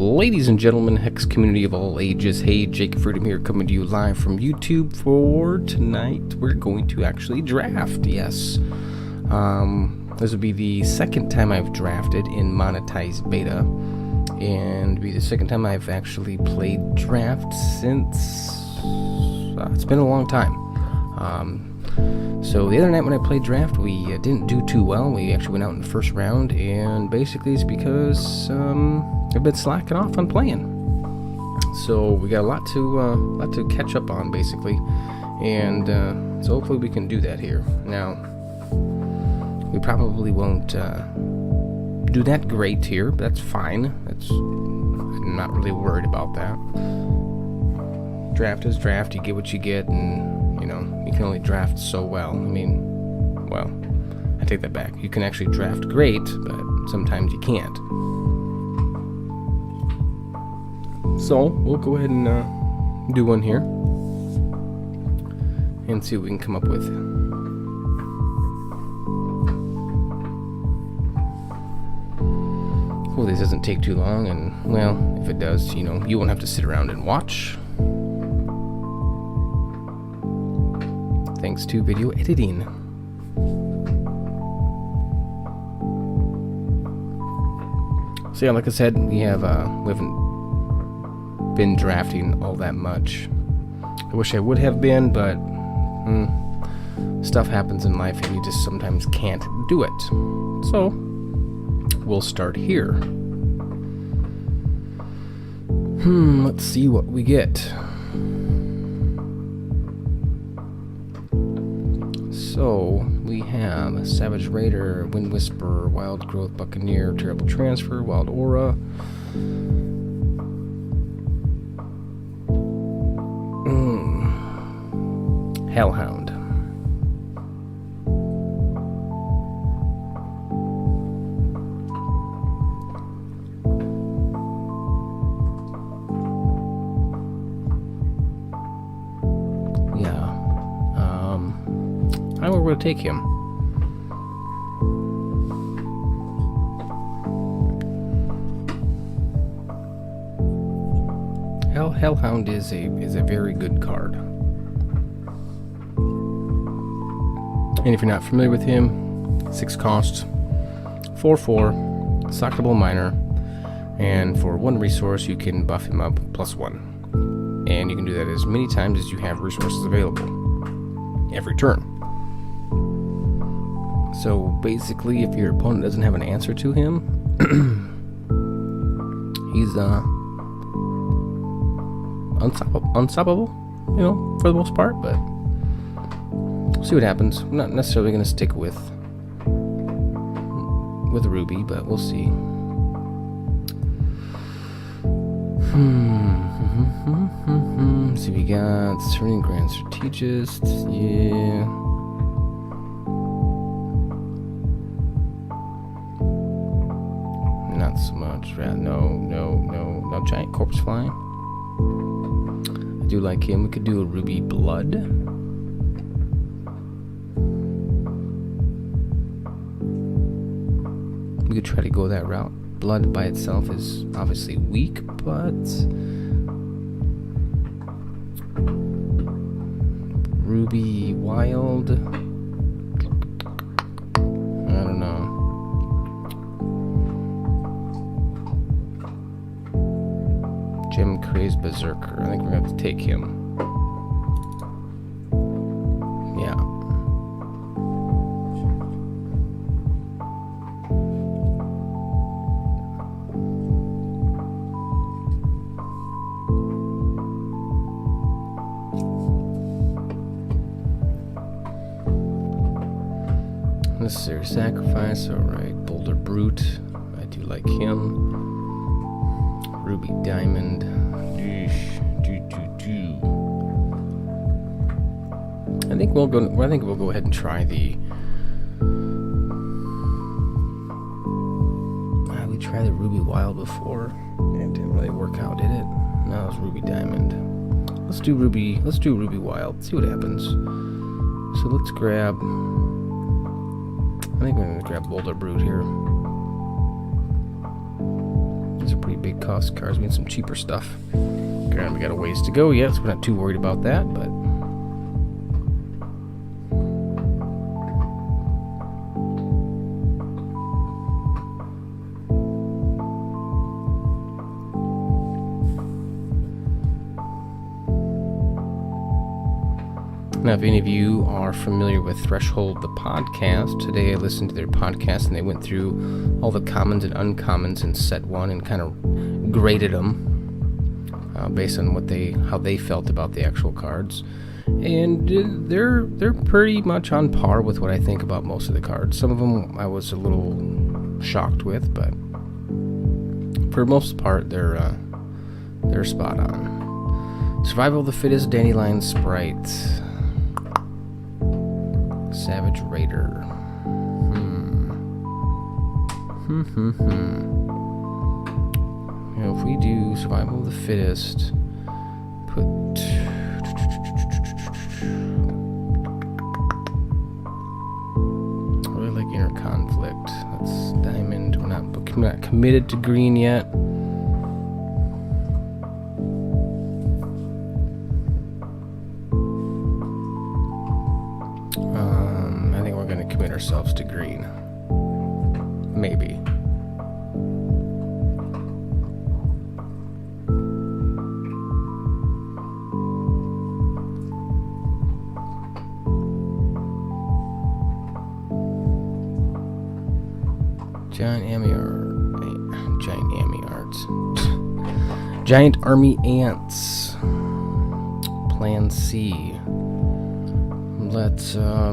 Ladies and gentlemen, Hex community of all ages, hey, Jake Freedom here, coming to you live from YouTube. For tonight, we're going to actually draft, yes. This will be the second time I've drafted in monetized beta, and be the second time I've actually played draft since, it's been a long time. So the other night when I played draft, we didn't do too well. We actually went out in the first round, and basically it's because I've been slacking off on playing. So we got a lot to catch up on, basically, and so hopefully we can do that here. Now, we probably won't do that great here, but that's fine. I'm not really worried about that. Draft is draft. You get what you get, and you know, you can only draft so well. I mean, well, I take that back. You can actually draft great, but sometimes you can't. So, we'll go ahead and do one here and see what we can come up with. Well, this doesn't take too long, and, well, if it does, you know, you won't have to sit around and watch. Thanks to video editing. So yeah, like I said, we haven't been drafting all that much. I wish I would have been, but stuff happens in life and you just sometimes can't do it. So we'll start here. Let's see what we get. So, we have Savage Raider, Wind Whisperer, Wild Growth Buccaneer, Terrible Transfer, Wild Aura, Hellhound. I don't know where to take him. Hellhound is a very good card. And if you're not familiar with him, 6 cost, 4/4, Sockable Miner, and for 1 resource you can buff him up +1. And you can do that as many times as you have resources available every turn. So basically, if your opponent doesn't have an answer to him, he's unstoppable, you know, for the most part. But we'll see what happens. I'm not necessarily going to stick with Ruby, but we'll see. So we got Turning Grand Strategist, yeah. Not so much. No giant corpse flying. I do like him. We could do a Ruby Blood. We could try to go that route. Blood by itself is obviously weak, but Ruby Wild, I don't know. Gem Crazed Berserker, I think we're gonna have to take him. Yeah. Necessary Sacrifice, alright. Boulder Brute, I do like him. Ruby Diamond. I think we'll go ahead and try the. We tried the Ruby Wild before. It didn't really work out, did it? No, it was Ruby Diamond. Let's do Ruby Wild. See what happens. So let's grab. I think we're gonna grab Boulder Brute here. These are pretty big cost cards. We need some cheaper stuff. Granted, we got a ways to go yet, so we're not too worried about that, but... Now, if any of you are familiar with Threshold, the podcast, today I listened to their podcast and they went through all the commons and uncommons in set 1 and kind of graded them based on how they felt about the actual cards. And they're pretty much on par with what I think about most of the cards. Some of them I was a little shocked with, but for the most part, they're spot on. Survival of the Fittest, Dandelion Sprite. Savage Raider. You know, if we do Survival of the Fittest, put I really like Inner Conflict. That's Diamond. We're not committed to green yet. I think we're going to commit ourselves to green. Maybe. Giant Army Ants. Plan C. Let's, I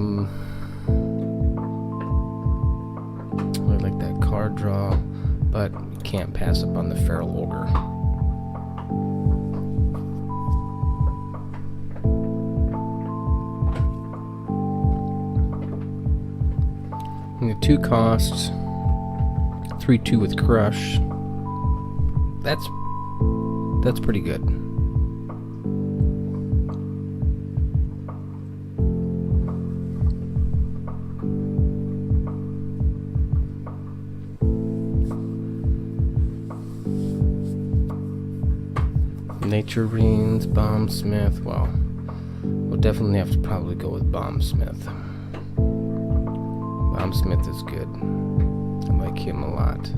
like that card draw, but can't pass up on the Feral Ogre. And the 2 costs, 3/2 with Crush. That's pretty good. Nature Reigns, Bombsmith. Well, we'll definitely have to probably go with Bombsmith. Bombsmith is good. I like him a lot.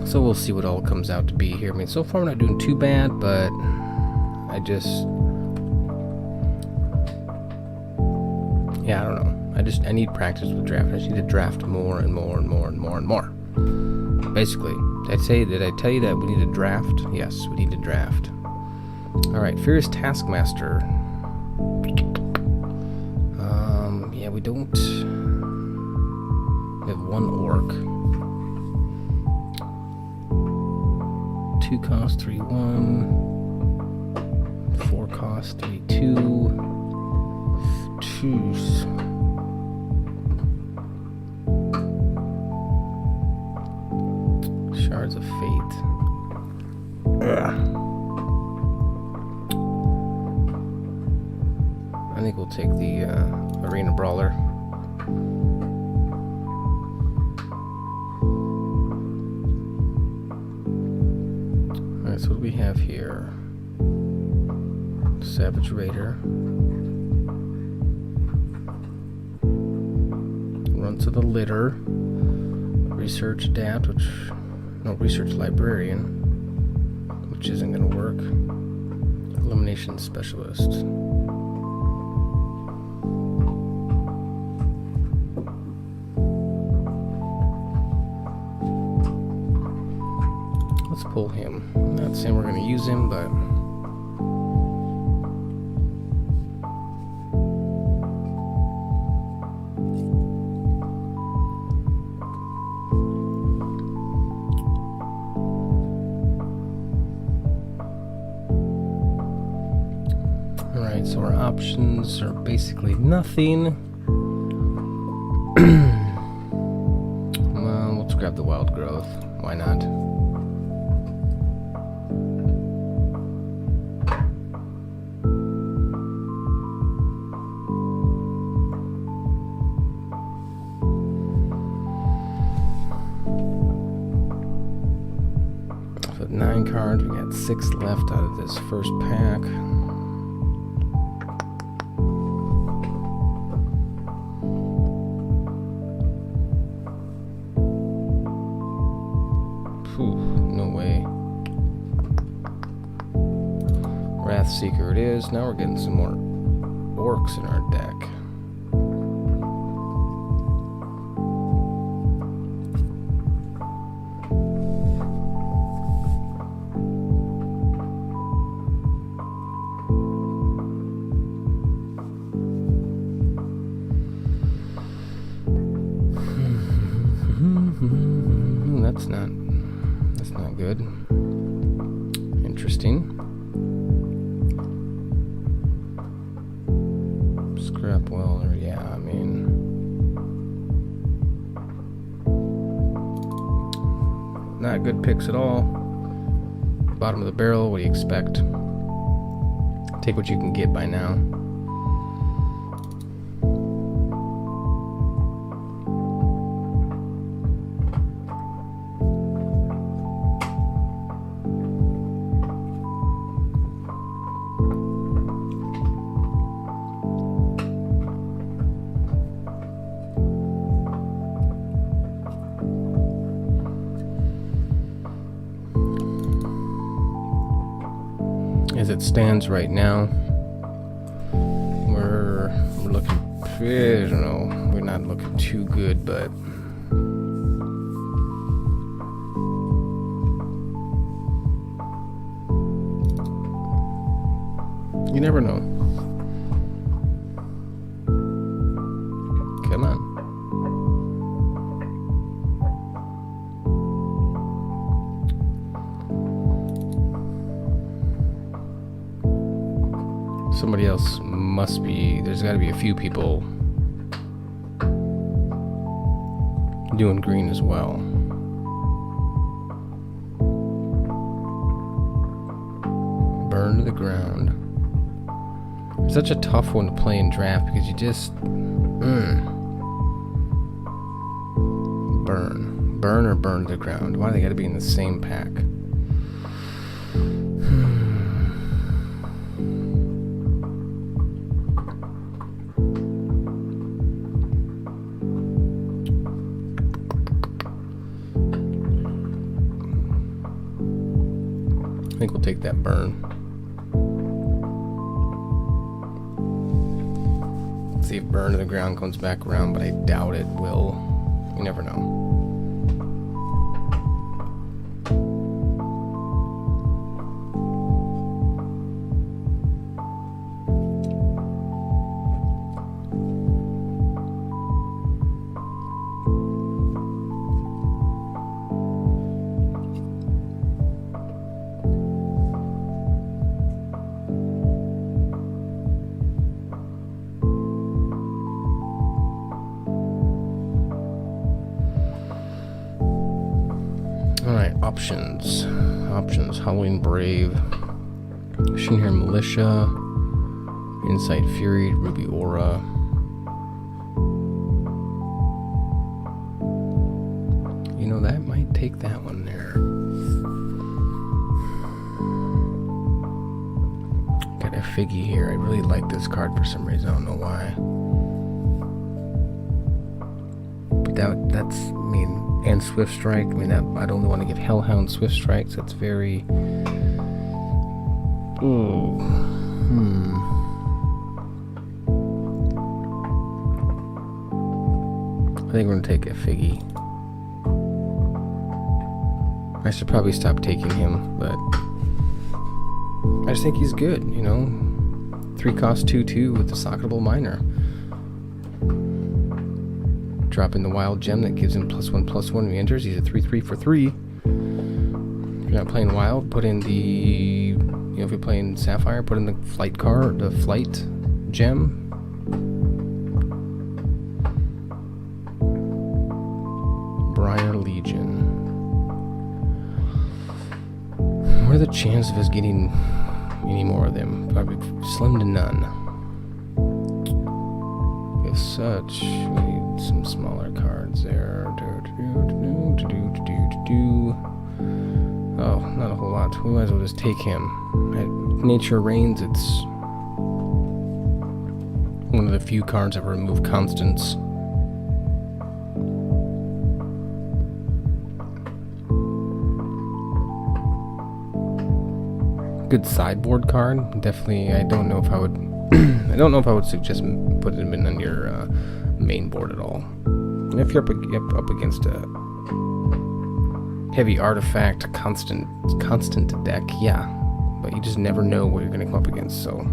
So we'll see what all comes out to be here. I mean, so far we're not doing too bad, but I don't know. I need practice with draft. I just need to draft more and more and more and more and more. Basically, did I tell you that we need to draft? Yes, we need to draft. Alright, Furious Taskmaster. Yeah, we don't... We have 1 orc. 2 cost, 3/1. 4 cost, 3/2. Choose. Shards of Fate. Ugh. I think we'll take the Arena Brawler. Alright, so what do we have here? Savage Raider. Run to the Litter. Research Adapt, Research Librarian, which isn't going to work. Elimination Specialist. Let's pull him. I'm not saying we're going to use him, but... Alright, so our options are basically nothing. Well, let's grab the wild growth. Why not? So 9 cards, we got 6 left out of this first pack. No way. Wrath Seeker it is. Now we're getting some more orcs in our deck. That's not good. Interesting. Scrap welder, yeah, I mean, not good picks at all. Bottom of the barrel, what do you expect? Take what you can get by now. As it stands right now, we're looking, I don't know, we're not looking too good, but you never know. Come on. Somebody else must be, there's got to be a few people doing green as well. Burn to the ground. It's such a tough one to play in draft because you just burn or burn to the ground. Why do they got to be in the same pack? I think we'll take that burn. Let's see if burn to the ground comes back around, but I doubt it will. You never know. Alright, options. Halloween Brave, Shinhir Militia, Insight Fury, Ruby Aura. You know, that might take that one there. Got a Figgy here. I really like this card for some reason. I don't know why. But that's, I mean, and Swift Strike. I mean, I'd only want to give Hellhound Swift Strikes. That's very... Ooh. I think we're going to take a Figgy. I should probably stop taking him, but... I just think he's good, you know? 3 cost 2/2 with the Socketable Miner. Dropping the wild gem that gives him +1/+1 when he enters. He's a 3/3 for 3. If you're not playing wild, put in the You know, if you're playing Sapphire, put in the flight card, the flight gem. Briar Legion. What are the chances of us getting any more of them? Probably slim to none. If such, we need some smaller cards there. Oh, not a whole lot. We might as well just take him. At Nature Reigns, it's one of the few cards that remove constants. Good sideboard card. Definitely, I don't know if I would. I don't know if I would suggest putting him in on your main board at all. And if you're up against a heavy artifact, constant deck, yeah. But you just never know what you're going to come up against, so.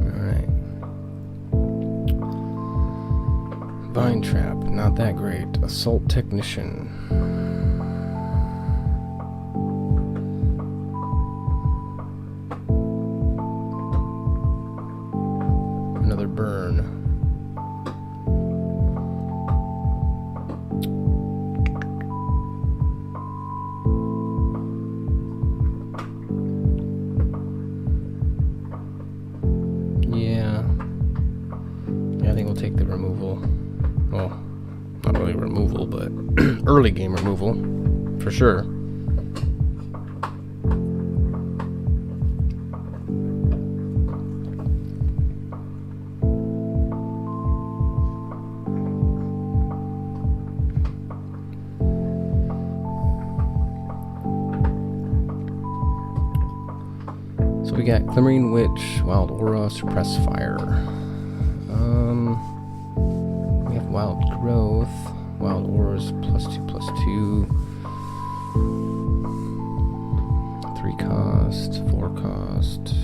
Alright. Vine Trap, not that great. Assault Technician. Another burn. Yeah, I think we'll take the removal. Well, not really removal, but early game removal, for sure. So we got Glimmering Witch, Wild Aura, Suppress Fire. We have Wild Growth, Wild Auras +2/+2. 3 cost, 4 cost.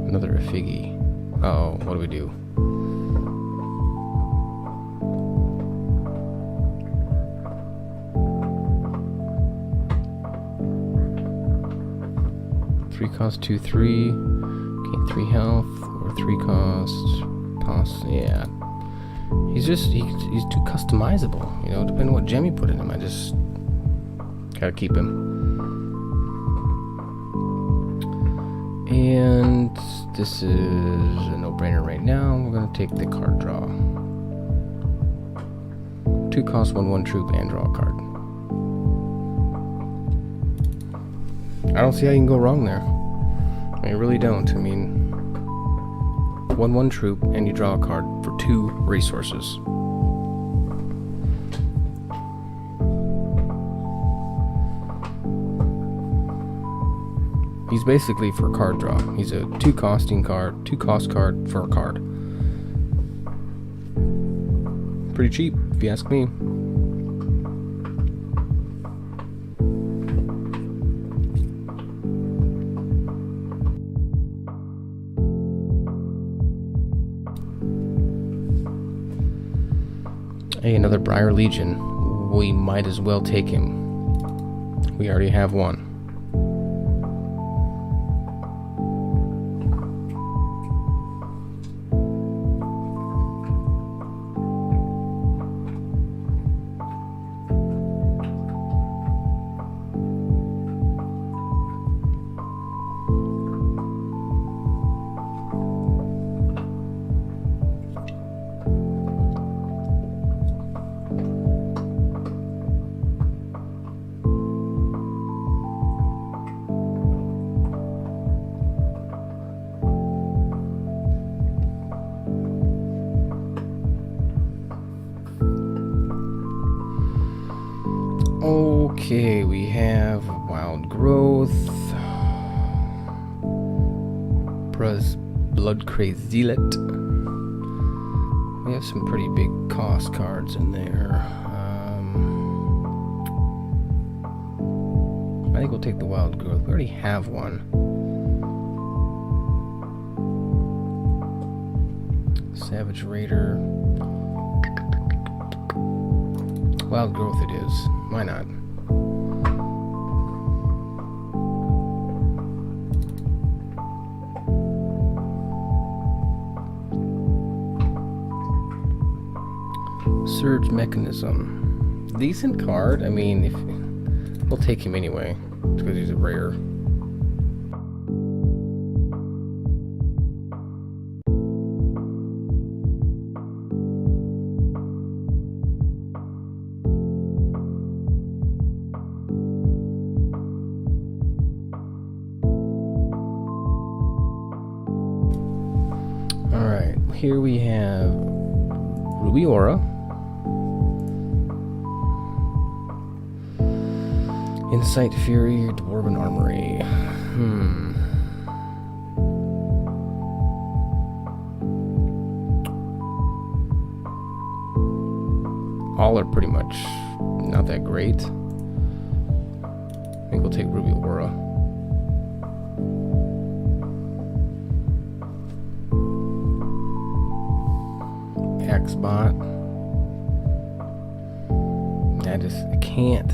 Another Effigy. Uh-oh, what do we do? Three cost, 2/3. Gain 3 health, or 3 cost. Yeah. He's too customizable. You know, depending on what gem you put in him, I just gotta keep him. And this is a no-brainer right now. We're gonna take the card draw. 2 cost, 1/1 troop, and draw a card. I don't see how you can go wrong there. I really don't. I mean, 1/1 troop, and you draw a card for 2 resources. He's basically for card draw. He's a 2 cost card for a card. Pretty cheap, if you ask me. Hey, another Briar Legion. We might as well take him. We already have one. Okay, we have Wild Growth, Bloodcrazed Zealot. We have some pretty big cost cards in there. I think we'll take the Wild Growth. We already have one. Savage Raider. Wild Growth it is. Why not? Surge Mechanism. Decent card. I mean, if we'll take him anyway. It's because he's a rare. Alright, here we have Ruby Aura, Insight Fury, Dwarven Armory. All are pretty much not that great. I think we'll take Ruby Aura. X-Bot. I can't.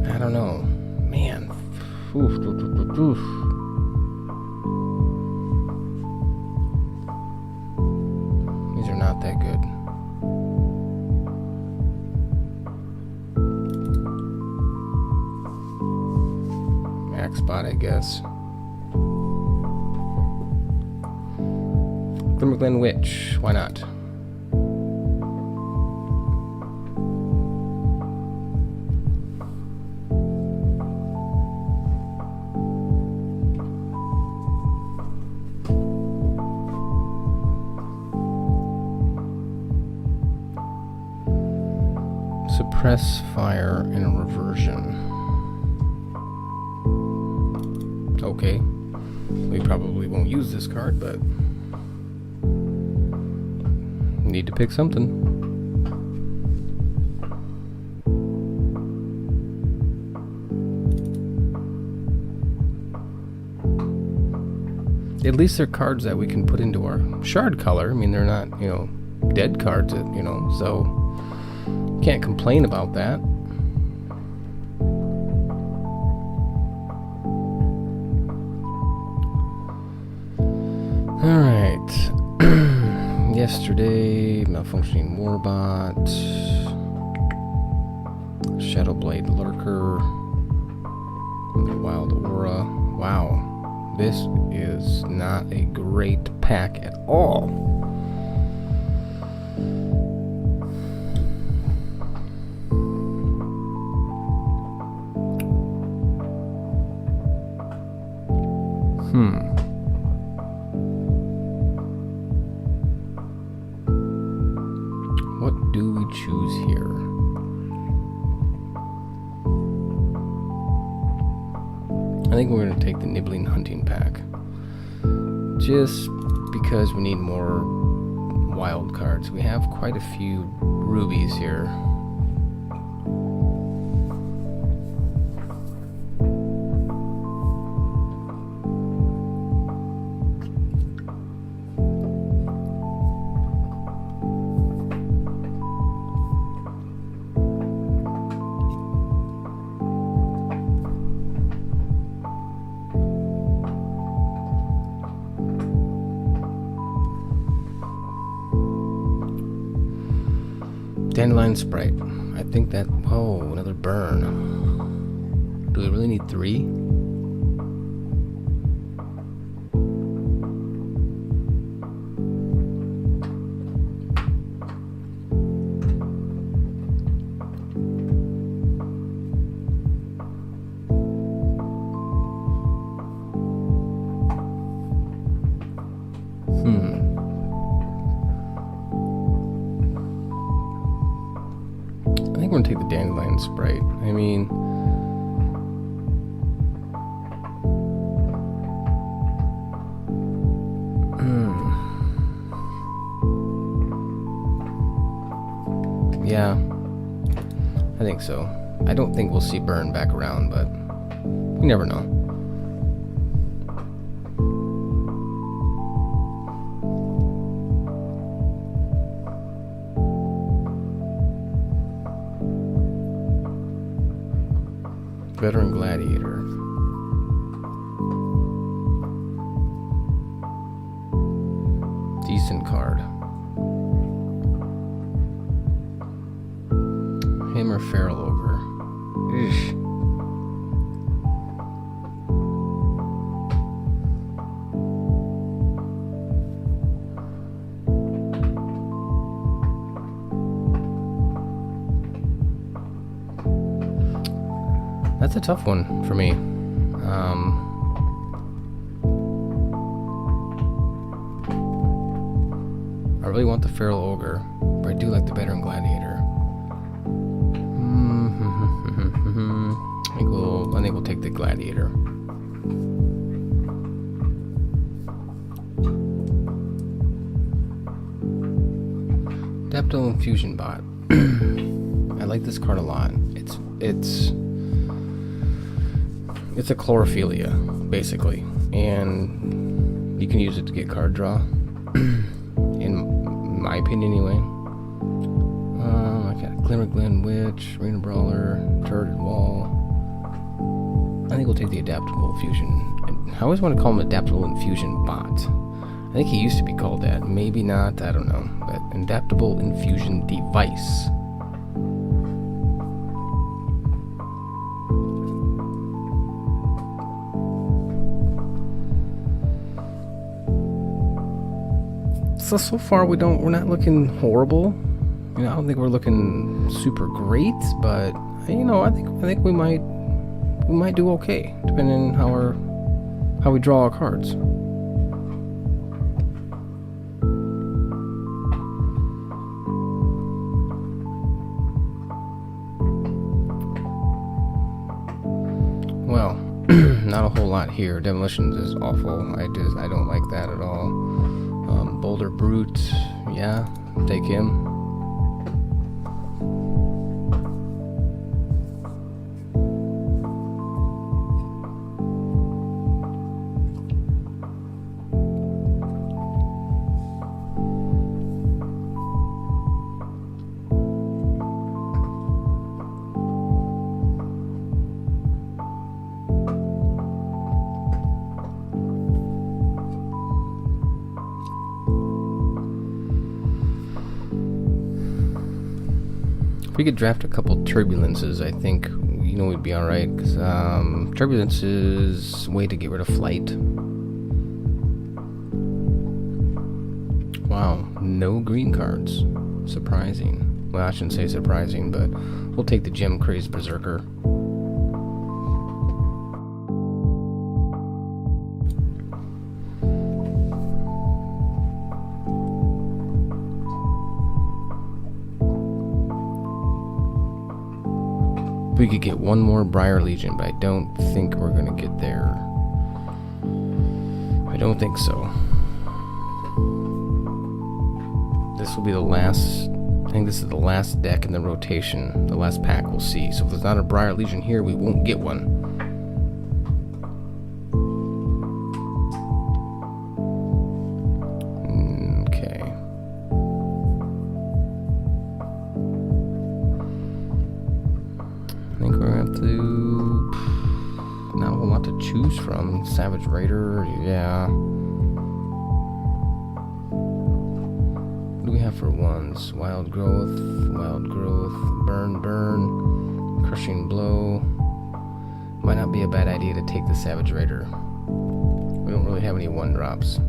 I don't know. Man. Oof. These are not that good. X-Bot, I guess. Glimmerglen Witch, why not? Suppress Fire and Reversion. Okay. We probably won't use this card, but need to pick something. At least they're cards that we can put into our shard color. I mean, they're not, dead cards, so can't complain about that. All right. Yesterday, Malfunctioning Warbot, Shadowblade Lurker, the Wild Aura. Wow, this is not a great pack at all. What do we choose here? I think we're going to take the Nibbling Hunting Pack. Just because we need more wild cards. We have quite a few rubies here. Dandelion Sprite. I think that... Whoa, another burn. Do we really need 3? I think we're gonna take the Dandelion Sprite. I mean, yeah, I think so. I don't think we'll see burn back around, but you never know. Veteran Gladiator. Decent card. Him or Feral Ogre. Eesh. That's a tough one for me. I really want the Feral Ogre, but I do like the Veteran Gladiator. I think we'll take the Gladiator. Adaptable Infusion Bot. I like this card a lot. It's a chlorophilia, basically, and you can use it to get card draw. In my opinion, anyway. I got Glimmerglen Witch, Arena Brawler, Turreted Wall. I think we'll take the Adaptable Infusion. I always want to call him Adaptable Infusion Bot. I think he used to be called that. Maybe not. I don't know. But Adaptable Infusion Device. So far we're not looking horrible. I don't think we're looking super great, but I think we might do okay, depending on how we draw our cards. Well, not a whole lot here. Demolitions is awful. I don't like that at all. Boulder Brute, yeah, take him. If we could draft a couple Turbulences, I think we'd be alright, because Turbulence is a way to get rid of Flight. Wow, no green cards. Surprising. Well, I shouldn't say surprising, but we'll take the Gem Crazed Berserker. We could get one more Briar Legion, but I don't think we're gonna get there. I don't think so. This will be the last. I think this is the last deck in the rotation, the last pack we'll see. So if there's not a Briar Legion here, we won't get one. Okay. I think we're gonna have to. Not a whole lot to choose from. Savage Raider, yeah. What do we have for ones? Wild Growth, Burn, Crushing Blow. Might not be a bad idea to take the Savage Raider. We don't really have any 1-drops.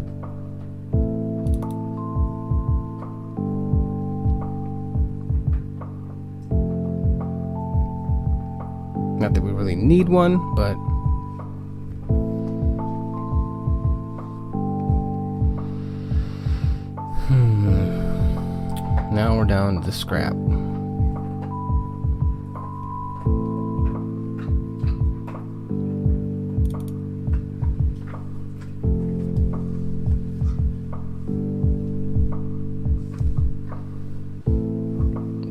Not that we really need one, but now we're down to the scrap.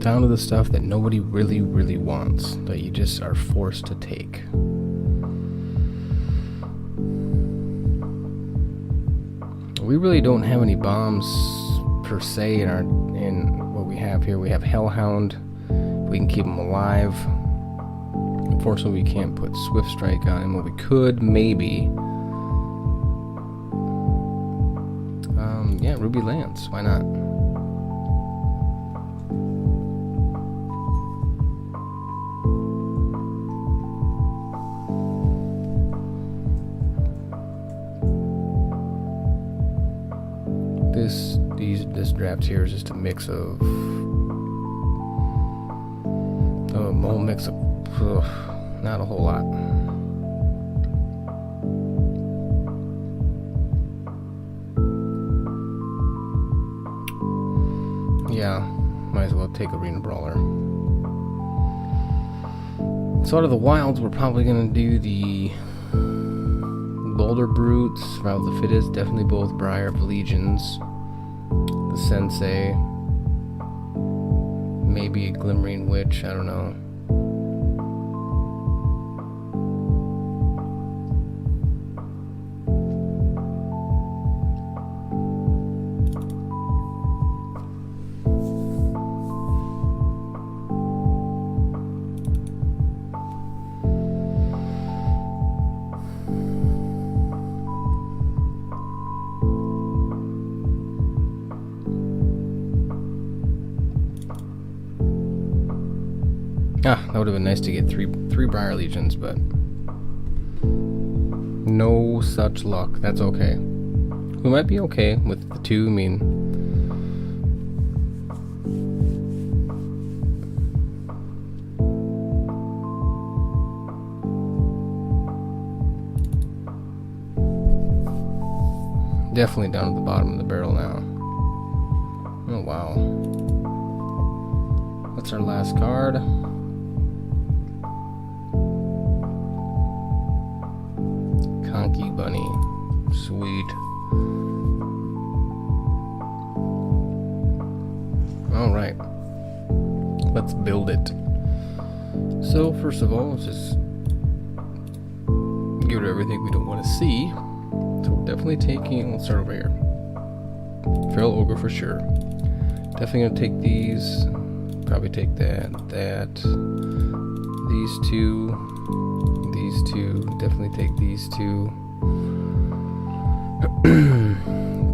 Down to the stuff that nobody really wants, that you just are forced to take. We really don't have any bombs per se in what we have here. We have Hellhound. We can keep them alive. Unfortunately, we can't put Swift Strike on him. Well, we could, maybe. Yeah, Ruby Lance. Why not? This draft here is just a mix of a whole mix of not a whole lot. Yeah, might as well take Arena Brawler. So out of the wilds, we're probably gonna do the Boulder Brutes, Survival of the Fittest, definitely both Briar of Legions, the Sensei, maybe a Glimmering Witch, I don't know. That would have been nice to get three Briar Legions, but no such luck. That's okay. We might be okay with the two. I mean, definitely down at the bottom of the barrel now. Oh wow. That's our last card. Conky Bunny. Sweet. Alright. Let's build it. So, first of all, let's just get rid of everything we don't want to see. So, we're definitely taking. Let's start over here. Feral Ogre for sure. Definitely gonna take these. Probably take that. These two. Definitely take these two.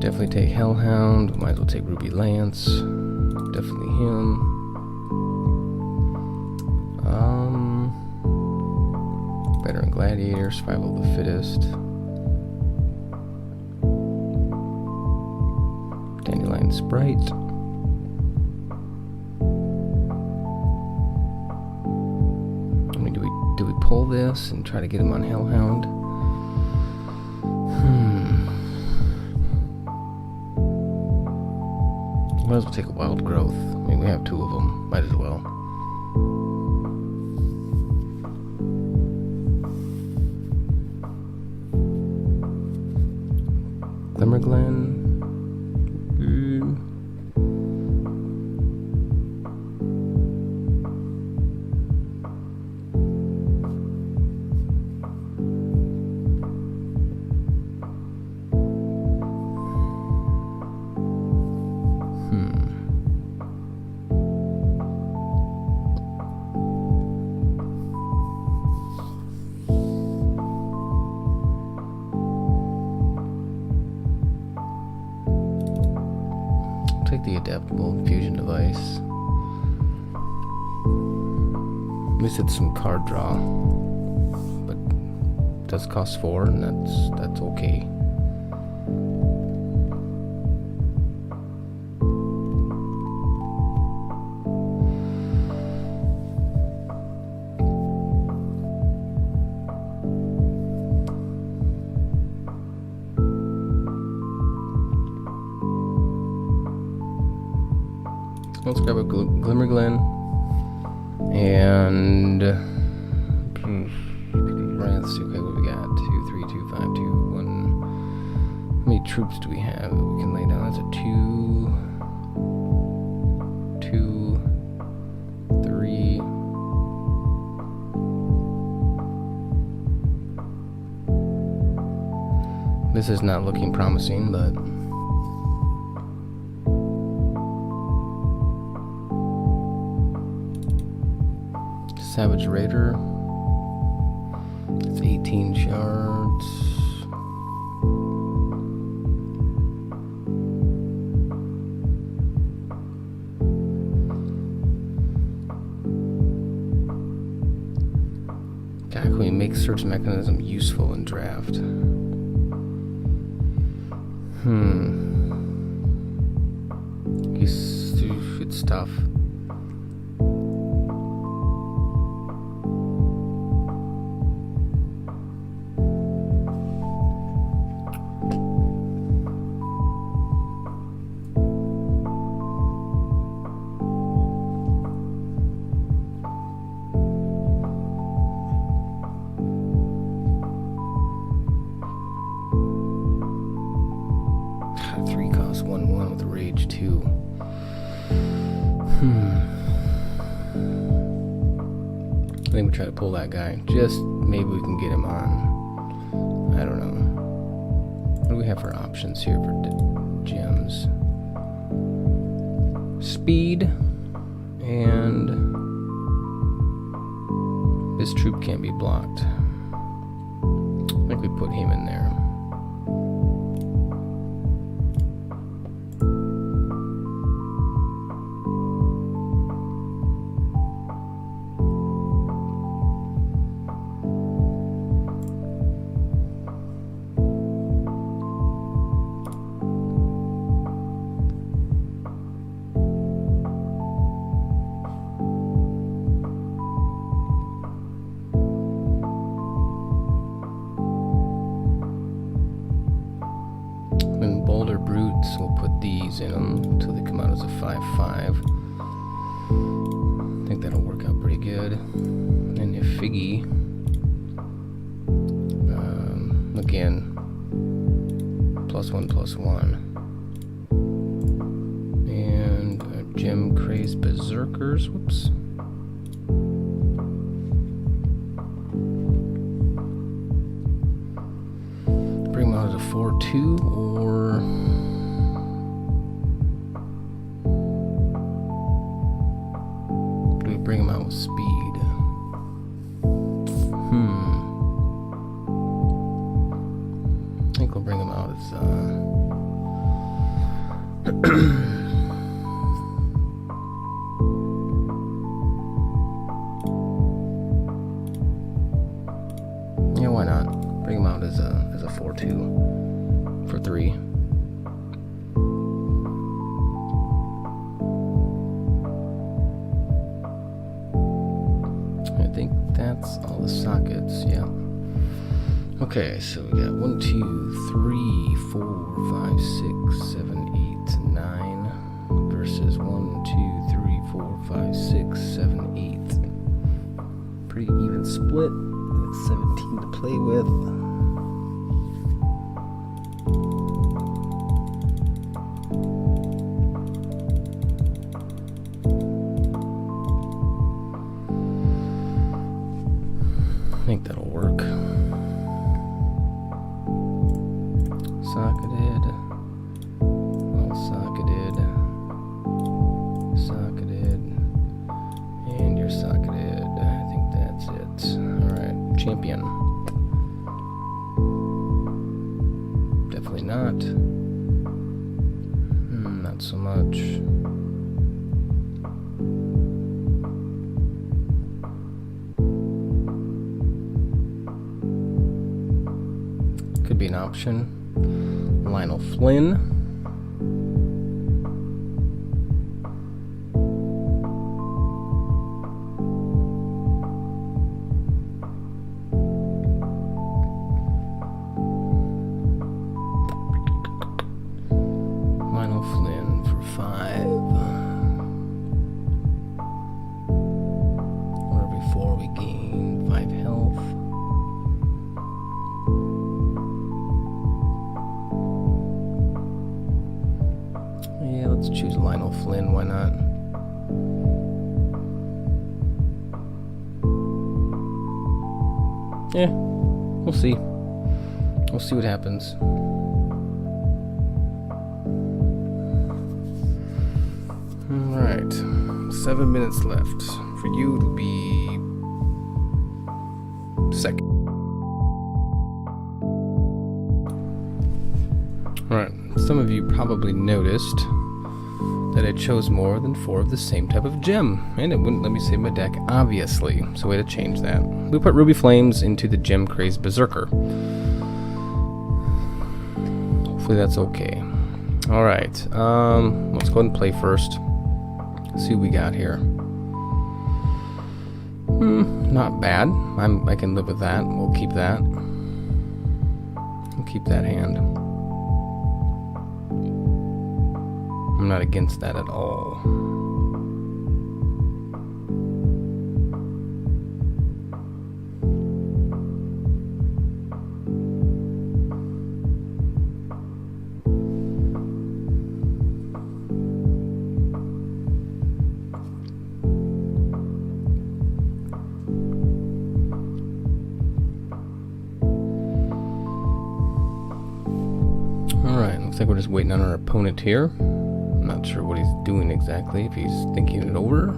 Definitely take Hellhound. Might as well take Ruby Lance. Definitely him. Veteran Gladiator, Survival of the Fittest. Dandelion Sprite. Do we pull this and try to get him on Hellhound? Might as well take a Wild Growth. I mean, we have two of them. Might as well. Glimmerglen. The adaptable fusion device. At least it's some card draw, but it does cost 4, and that's okay. Let's grab a Glimmerglen and let's see, okay, what do we got? 2, 3, 2, 5, 2, 1. How many troops do we have that we can lay down? That's a 2, 3. This is not looking promising, but Savage Raider. 18 shards. God, can we make search mechanism useful in draft? It's tough. Three costs 1/1 with rage 2. I think we try to pull that guy. Just maybe we can get him on. I don't know. What do we have for options here for gems? Speed and this troop can't be blocked. I think we put him in there. Boulder Brutes, we'll put these in them until they come out as a 5/5. I think that'll work out pretty good. And if Figgy, again, +1/+1. And Gem Crazed Berserkers, whoops. Bring them out as a 4/2 or do we bring them out with speed? I think we'll bring them out as yeah, why not? Bring them out as a 4/2 for 3. I think that's all the sockets, yeah. Okay, so we got 1, 2, 3, 4, 5, 6, 7, 8, 9 versus 1, 2, 3, 4, 5, 6, 7, 8. Pretty even split. Like 17 to play with. I think that'll work. Socketed. Well socketed. Socketed. And you're socketed. I think that's it. Alright, champion. Definitely not. Not so much. Could be an option. Lionel Flynn. Lionel Flynn for 5. Where before we gain 5 health. Yeah, let's choose Lionel Flynn, why not? Yeah, we'll see. We'll see what happens. Alright, 7 minutes left. For you, it'll be second. Alright, some of you probably noticed that I chose more than 4 of the same type of gem, and it wouldn't let me save my deck, obviously, so we had to change that. We put Ruby Flames into the Gem Crazed Berserker. Hopefully that's okay. Alright, let's go ahead and play first. See what we got here. Not bad. I can live with that. We'll keep that. We'll keep that hand. I'm not against that at all. Alright, looks like we're just waiting on our opponent here. I'm not sure what he's doing exactly, if he's thinking it over.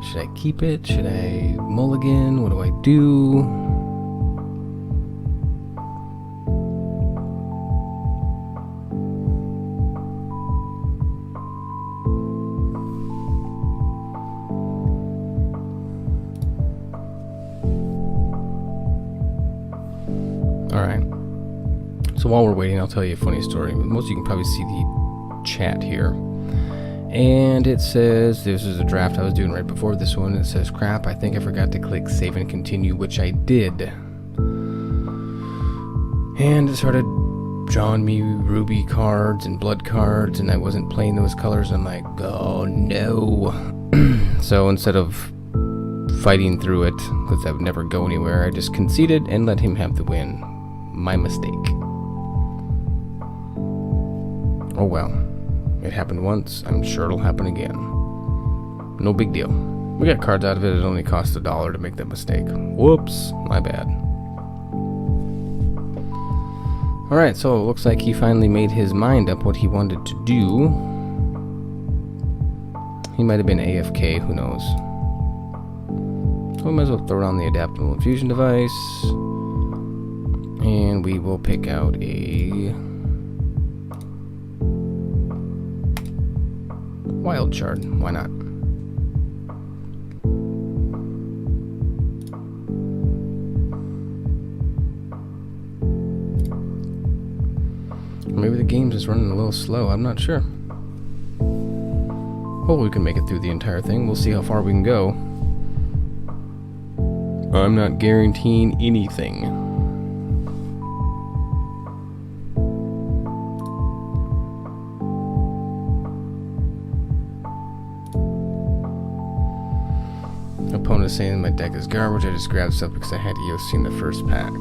Should I keep it? Should I mulligan? What do I do? Alright. So while we're waiting, I'll tell you a funny story. Most of you can probably see the chat here. And it says, this is a draft I was doing right before this one. It says, crap, I think I forgot to click save and continue, which I did. And it started drawing me ruby cards and blood cards, and I wasn't playing those colors. I'm like, oh no. So instead of fighting through it, because that would never go anywhere, I just conceded and let him have the win. My mistake. Oh well. It happened once, I'm sure it'll happen again. No big deal. We got cards out of it, it only cost $1 to make that mistake. Whoops, my bad. Alright, so it looks like he finally made his mind up what he wanted to do. He might have been AFK, who knows. So we might as well throw on the adaptable infusion device. And we will pick out a wild shard. Why not? Maybe the game's just running a little slow. I'm not sure. Well, we can make it through the entire thing. We'll see how far we can go. I'm not guaranteeing anything. Opponent is saying my deck is garbage. I just grabbed stuff because I had EOC in the first pack.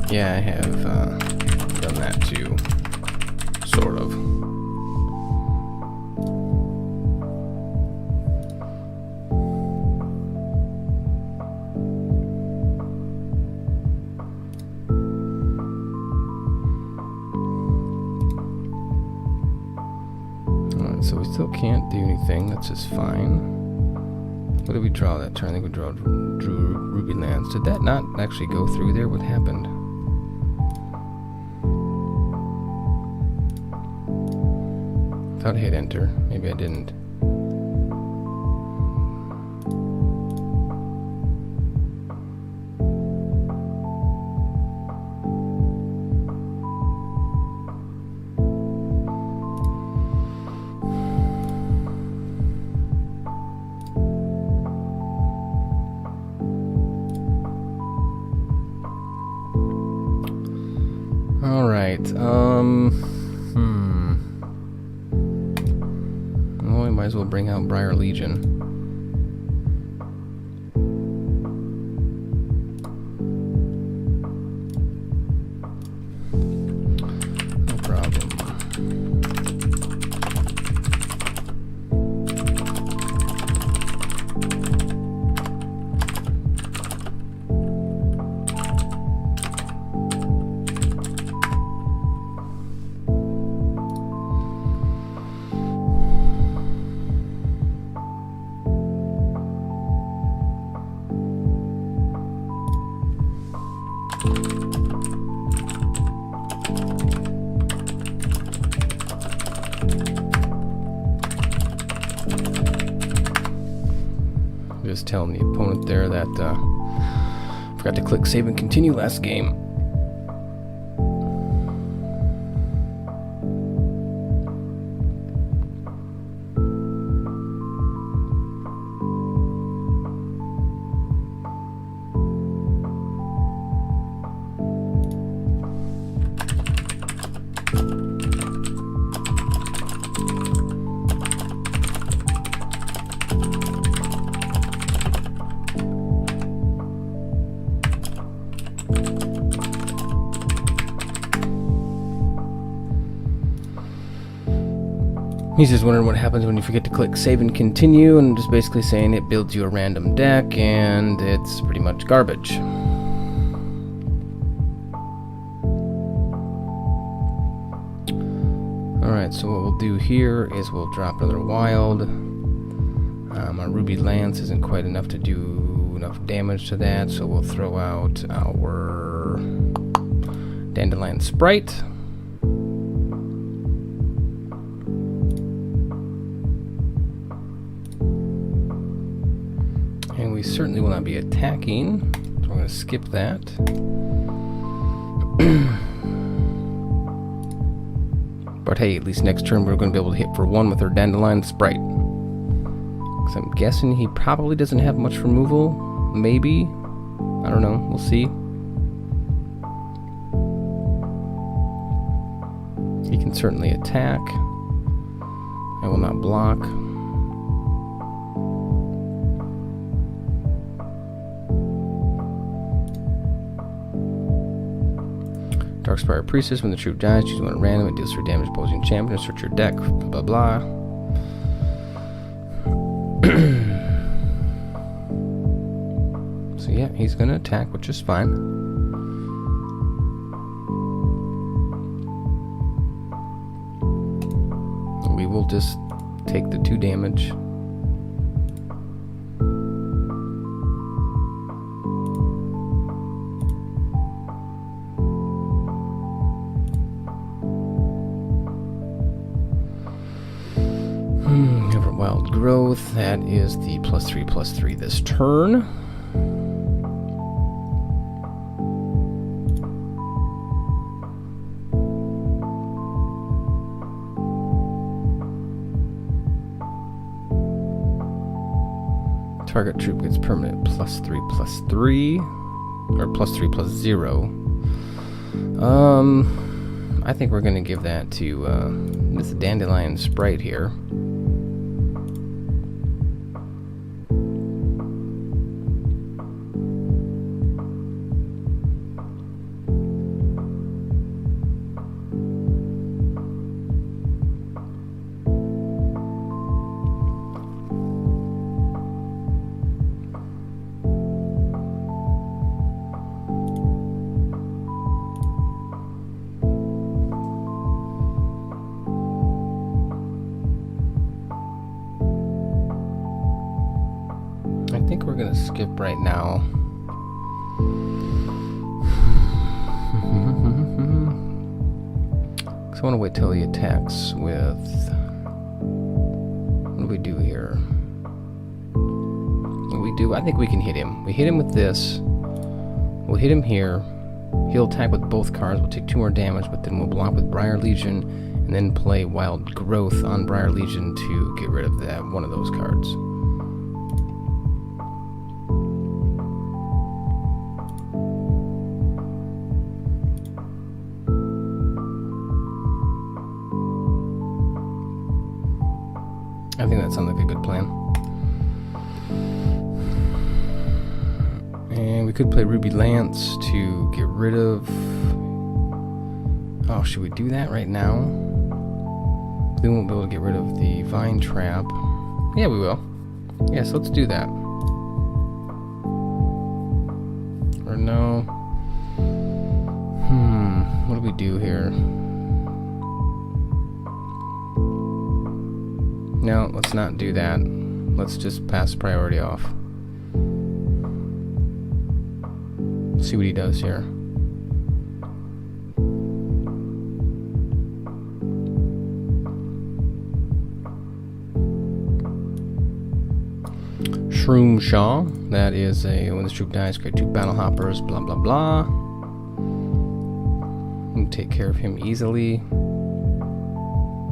Yeah, I have done that too. Sort of. So we still can't do anything, that's just fine. What did we draw that turn? I think we drew Ruby Lands. Did that not actually go through there? What happened? Thought I hit enter. Maybe I didn't. Alright, well, we might as well bring out Briar Legion. No problem. telling the opponent there that forgot to click save and continue last game. He's just wondering what happens when you forget to click save and continue, and I'm just basically saying it builds you a random deck, and it's pretty much garbage. Alright, so what we'll do here is we'll drop another wild. Our Ruby Lance isn't quite enough to do enough damage to that, so we'll throw out our Dandelion Sprite. And we certainly will not be attacking, so we're going to skip that. But hey, at least next turn we're going to be able to hit for 1 with our Dandelion Sprite. Because I'm guessing he probably doesn't have much removal. Maybe. I don't know. We'll see. He can certainly attack. I will not block. Darkspire Priestess, when the troop dies, choose one at random, it deals 3 damage opposing champion, search your deck, blah blah blah. So yeah, he's gonna attack, which is fine. We will just take the 2 damage. Wild Growth, that is the +3/+3 this turn. Target troop gets permanent +3/+3, or +3/+0. I think we're gonna give that to this Dandelion Sprite here. I think we're gonna skip right now. Because I want to wait till he attacks with... What do we do here? What do we do? I think we can hit him. We hit him with this. We'll hit him here. He'll attack with both cards. We'll take 2 more damage, but then we'll block with Briar Legion and then play Wild Growth on Briar Legion to get rid of that one of those cards. I think that sounds like a good plan. And we could play Ruby Lance to get rid of... Oh, should we do that right now? We won't be able to get rid of the Vine Trap. Yeah, we will. Yes, let's do that. Or no. What do we do here? No, let's not do that. Let's just pass priority off. See what he does here. Shroom Shaw. That is a, when this troop dies, create 2 battle hoppers, blah blah blah. We'll take care of him easily.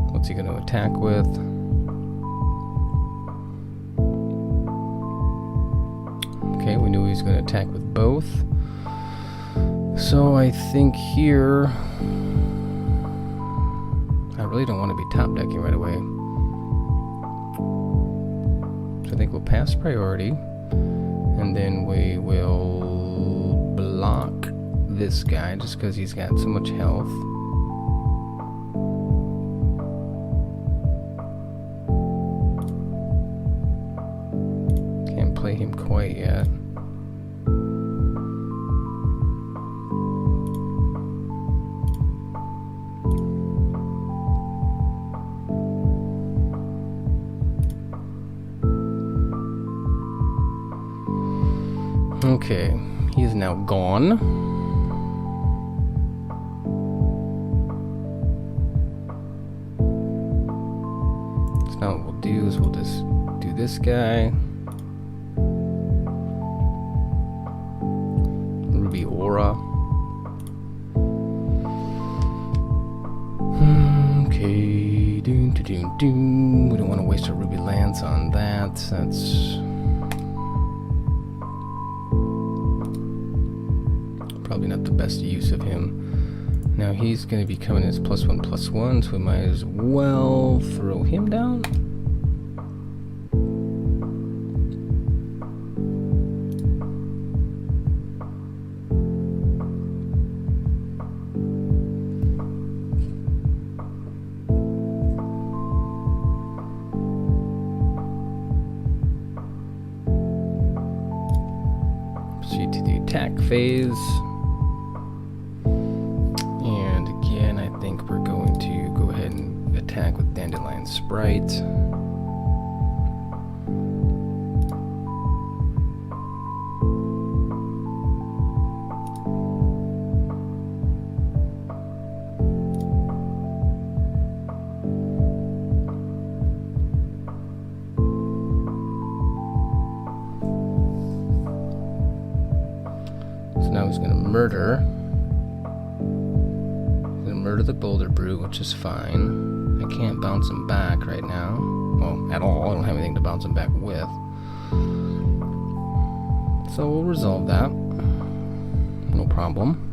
What's he going to attack with? Okay, we knew he was going to attack with both. So I think here, I really don't want to be top decking right away. So I think we'll pass priority, and then we will block this guy just because he's got so much health. Can't play him quite yet. Okay, he is now gone. So now what we'll do is we'll just do this guy. Ruby Aura. Okay, doom. We don't want to waste a Ruby Lance on that. That's probably not the best use of him. Now he's going to be coming as +1/+1, so we might as well throw him down. Proceed to the attack phase. We're going to go ahead and attack with Dandelion Sprite. So now he's going to murder the Boulder Brew, which is fine. I can't bounce him back right now. Well, at all. I don't have anything to bounce him back with. So we'll resolve that. No problem.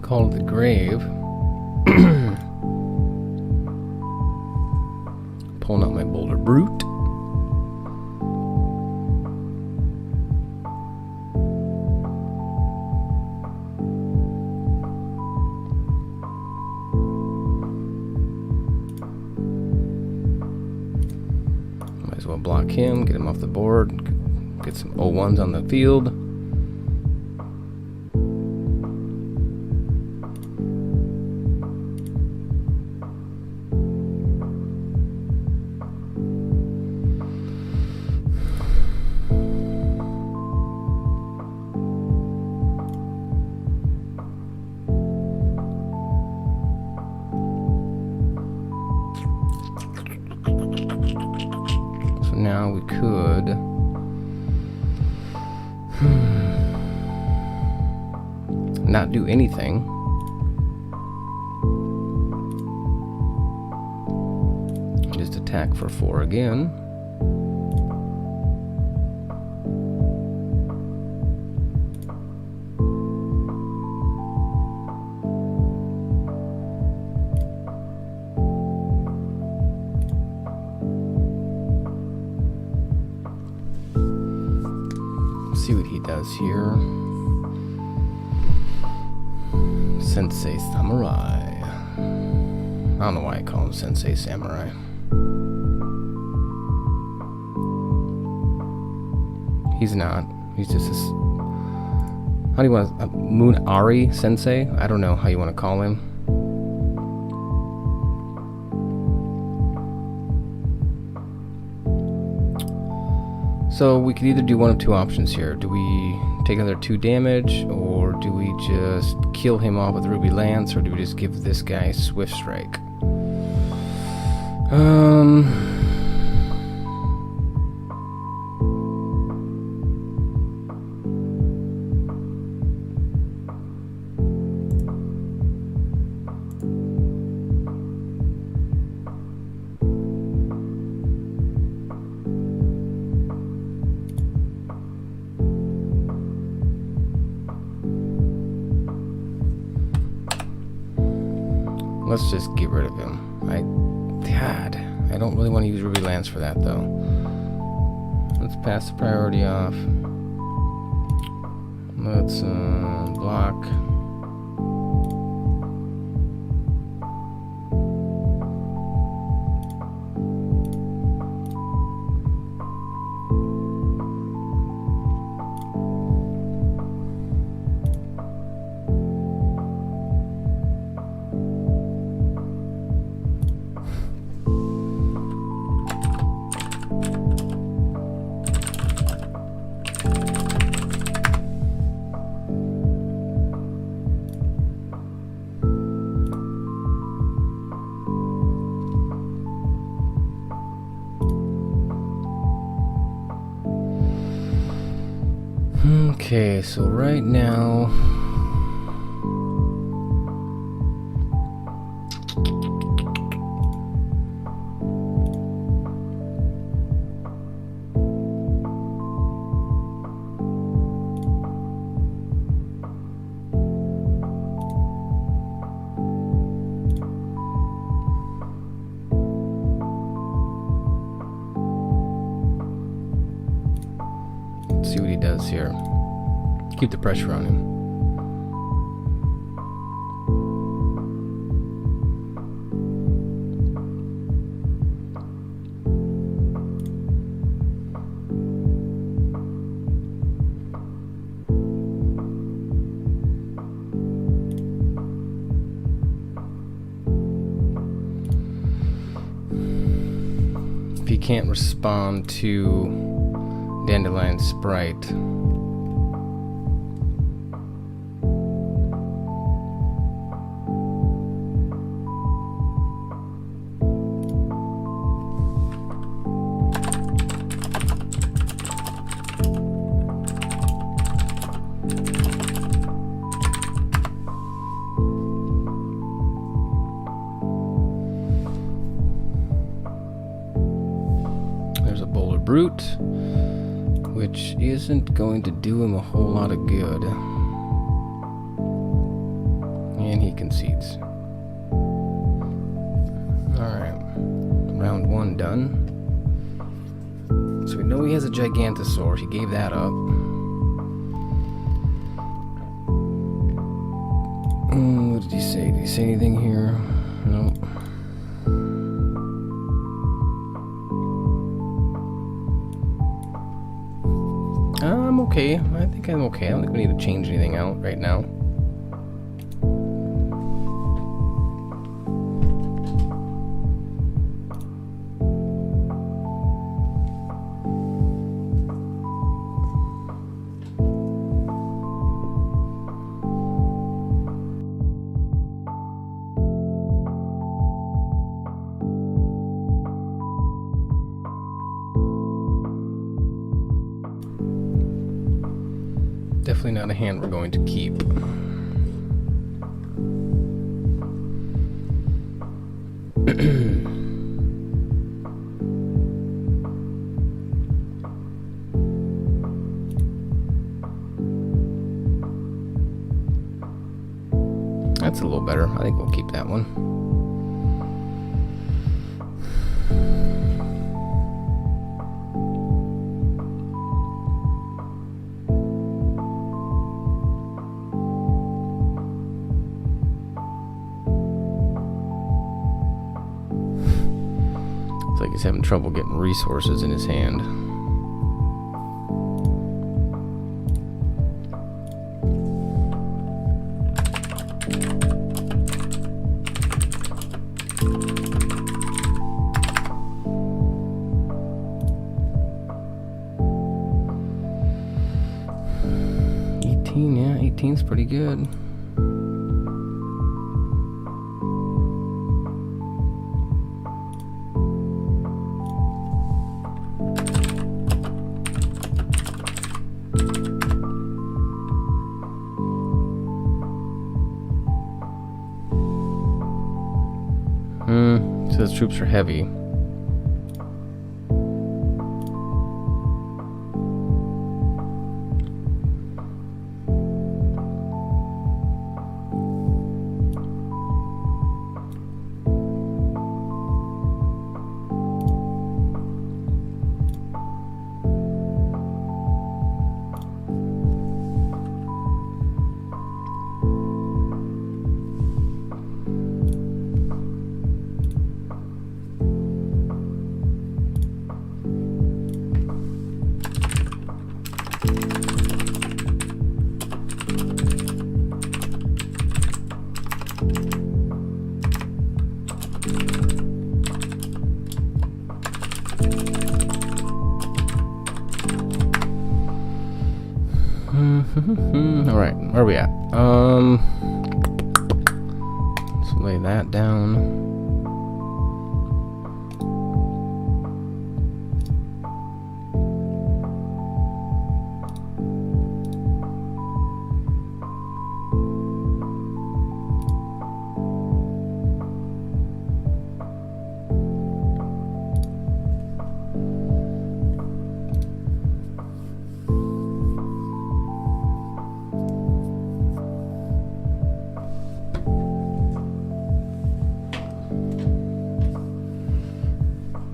Call to the Grave. Pulling out my Boulder Brute. Might as well block him, get him off the board, get some O1s on the field. Now we could not do anything. Just attack for 4 again. See what he does here. Sensei Samurai. I don't know why I call him Sensei Samurai. He's not. He's just this. How do you want a Moon Ari Sensei? I don't know how you want to call him. So we could either do one of two options here. Do we take another 2 damage, or do we just kill him off with Ruby Lance, or do we just give this guy Swift Strike? Let's just get rid of him. God, I don't really want to use Ruby Lance for that though. Let's pass the priority off. Let's block. Okay, so right now let's see what he does here. Keep the pressure on him. If he can't respond to Dandelion Sprite, Brute, which isn't going to do him a whole lot of good. And he concedes. Alright. Round 1 done. So we know he has a Gigantosaur. He gave that up. What did he say? Did he say anything here? Nope. I'm okay. I think I'm okay. I don't think we need to change anything out right now. Definitely not a hand we're going to keep. That's a little better. I think we'll keep that one. Like he's having trouble getting resources in his hand. pretty good. So those troops are heavy. All right, where are we at? Let's lay that down.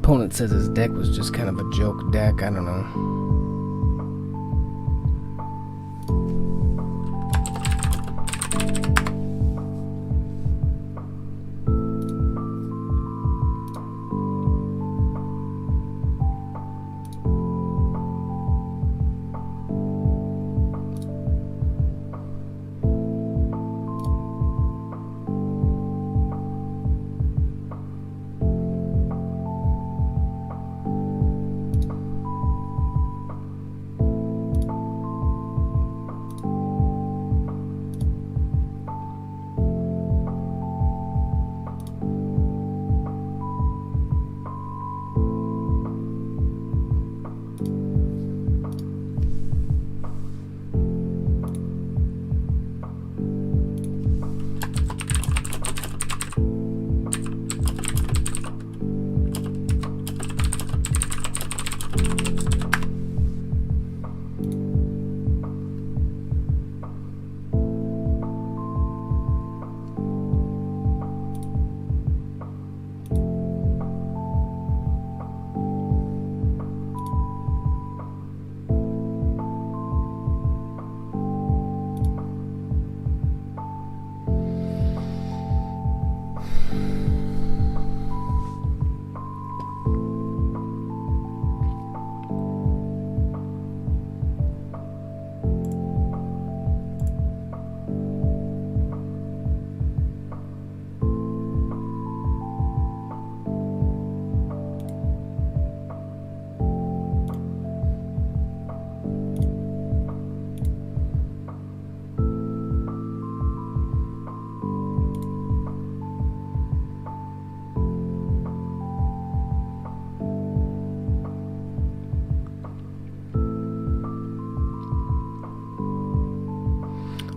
Opponent says his deck was just kind of a joke deck. I don't know.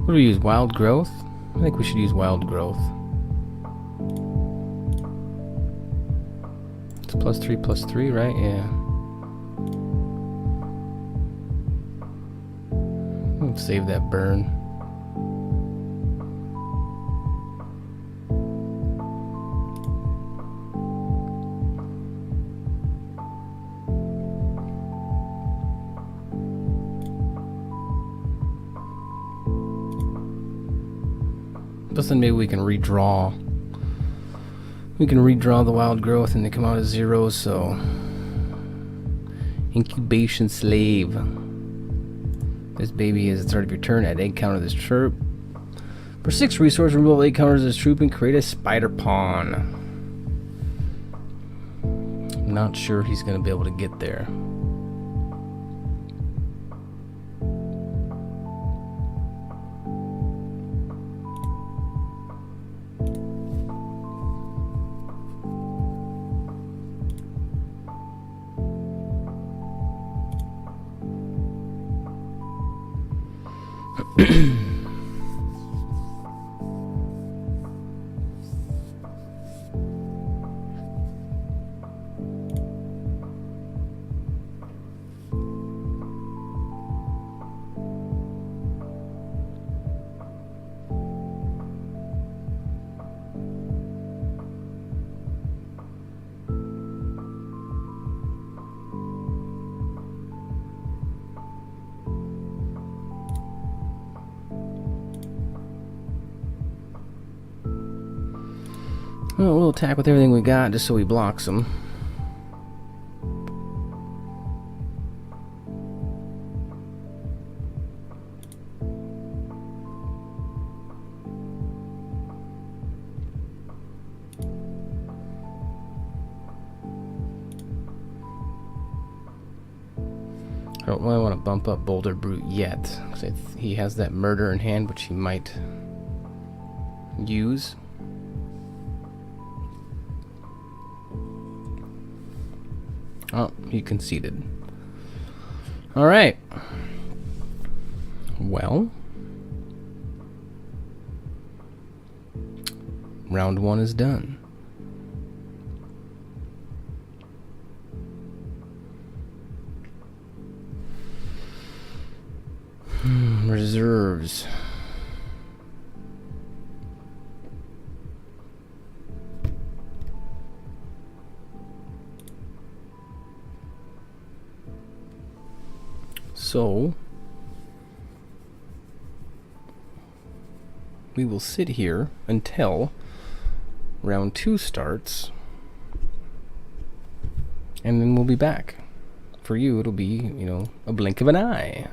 What do we use? Wild growth? I think we should use wild growth. It's +3/+3, right? Yeah. Let's save that burn. Plus then maybe we can redraw. We can redraw the wild growth and they come out as zeros, so. Incubation slave. This baby is at the start of your turn. Add egg counter to this troop. For 6 resource, remove egg counters this troop and create a spider pawn. I'm not sure he's gonna be able to get there. Well, we'll attack with everything we got just so he blocks them. I don't really want to bump up Boulder Brute yet, because he has that murder in hand, which he might use. Oh, he conceded. Alright. Well, round 1 is done. Reserves. So we will sit here until round 2 starts, and then we'll be back. For you, it'll be, you know, a blink of an eye.